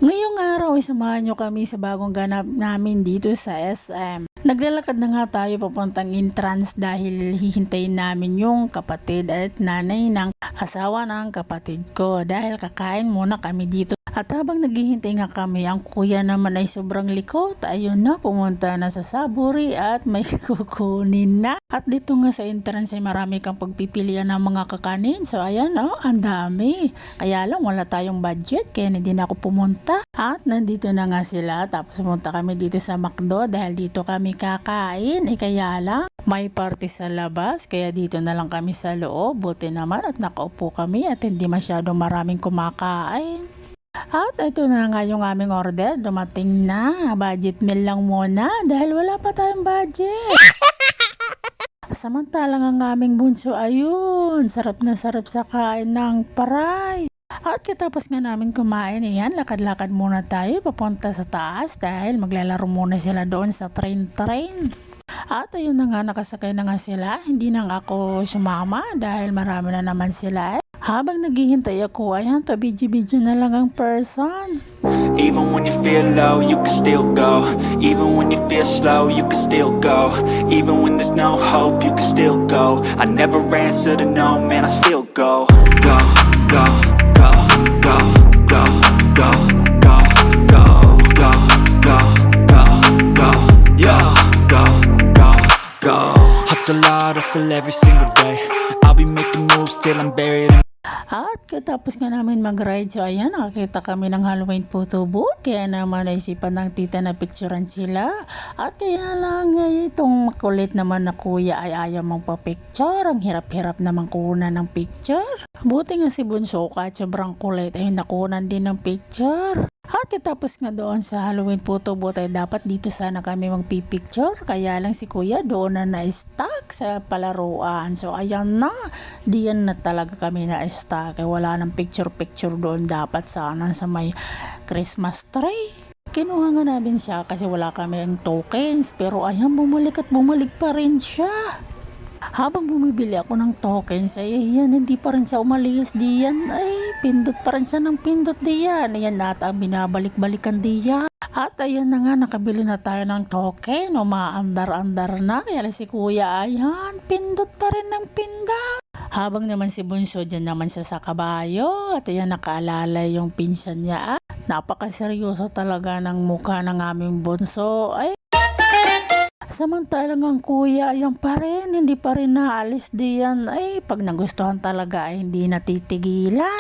Ngayong araw ay samahan nyo kami sa bagong ganap namin dito sa SM. Naglalakad na nga tayo papuntang entrance dahil hihintayin namin yung kapatid at nanay ng asawa ng kapatid ko dahil kakain muna kami dito. At habang naghihintay nga kami, ang kuya naman ay sobrang likot. Ayun na, pumunta na sa Saburi at may kukunin na. At dito nga sa entrance ay marami kang pagpipilian ng mga kakanin. So ayan ang dami. Kaya lang wala tayong budget kaya hindi na ako pumunta. At nandito na nga sila. Tapos pumunta kami dito sa McDo dahil dito kami kakain. Kaya lang may party sa labas kaya dito na lang kami sa loob. Buti naman at nakaupo kami at hindi masyadong maraming kumakain. At ito na nga yung aming order. Dumating na. Budget meal lang muna dahil wala pa tayong budget. Samantalang ang aming bunso ayun. Sarap na sarap sa kain ng paray. At katapos nga namin kumain, yan, lakad-lakad muna tayo papunta sa taas dahil maglalaro muna sila doon sa train. At ayun na nga, nakasakay na nga sila. Hindi na nga ako sumama dahil marami na naman sila. Habang naghihintay ako, ayan, pabidyo-bidyo na lang ang person. Even when you feel low, you can still go. Even when you feel slow, you can still go. Even when there's no hope, you can still go. I never answer to no, man, I still go. Go, go, go, go, go, go, go, go, go, go, go, go, yeah, go, go, go. Hustle hard, hustle every single day. I'll be making moves till I'm buried in. At katapos nga namin mag-ride, so ayan, nakakita kami ng Halloween photo booth. Kaya naman naisipan ng tita na picturean sila. At kaya lang itong makulit naman na kuya ay ayaw mong pa-picture. Ang hirap-hirap naman kunan ng picture. Buti nga si Bunso kahit sobrang kulit ay nakunan din ng picture. At katapos nga doon sa Halloween photo booth ay dapat dito sana kami magpipicture. Kaya lang si kuya doon na na-stuck sa palaruan. So ayan na, diyan na talaga kami na-stuck. Kaya wala nang picture-picture doon, dapat sana sa may Christmas tree. Kinuha nga namin siya kasi wala kami ang tokens. Pero ayan, bumalik at bumalik pa rin siya. Habang bumibili ako ng tokens ay yan, hindi pa rin siya umalis diyan. Ay, pindot pa rin siya ng pindot diyan. Ayan na ang binabalik-balikan diyan. At ayan na nga, nakabili na tayo ng token. O maandar-andar na. Kaya si kuya, ayan, pindot pa rin ng pindot. Habang naman si Bunso, dyan naman siya sa kabayo. At ayan, nakaalala yung pinsan niya. Napakaseryoso talaga ng mukha ng aming Bunso. Ay, samantalang ang kuya, ayan pa rin, hindi pa rin naalis diyan. Ay, pag nagustuhan talaga ay hindi natitigilan.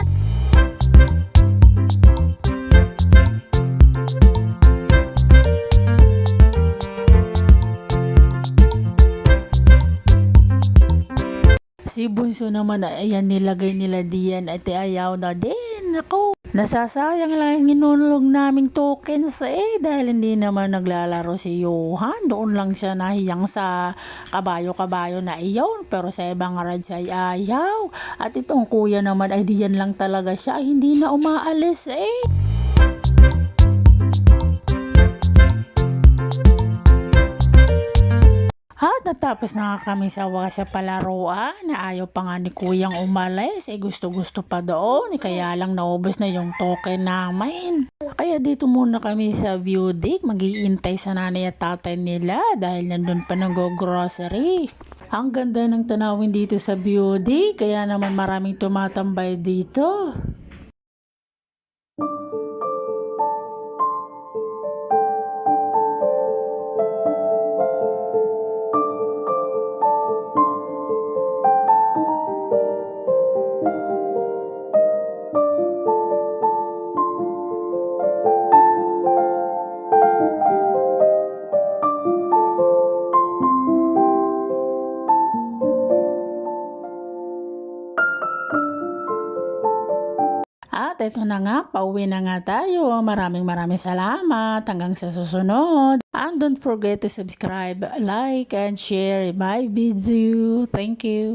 Si Bunso naman, ayan, nilagay nila diyan at ayaw na din. Ako, nasasayang lang yung inulog naming tokens dahil hindi naman naglalaro si Johan. Doon lang siya nahiyang sa kabayo-kabayo na iyon. Pero sa ibang rides ay ayaw. At itong kuya naman ay diyan lang talaga siya. Ay, hindi na umaalis At natapos na nga kami sa wakas sa palaruan na ayaw pa nga ni kuyang umalis. Gusto-gusto pa doon. Kaya lang naubos na yung token namin. Kaya dito muna kami sa view deck. Mag-iintay sa nanay at tatay nila dahil nandun pa nag-grocery. Ang ganda ng tanawin dito sa view deck. Kaya naman maraming tumatambay dito. At ito na nga, pauwi na nga tayo. Maraming salamat. Hanggang sa susunod. And don't forget to subscribe, like, and share my video. Thank you.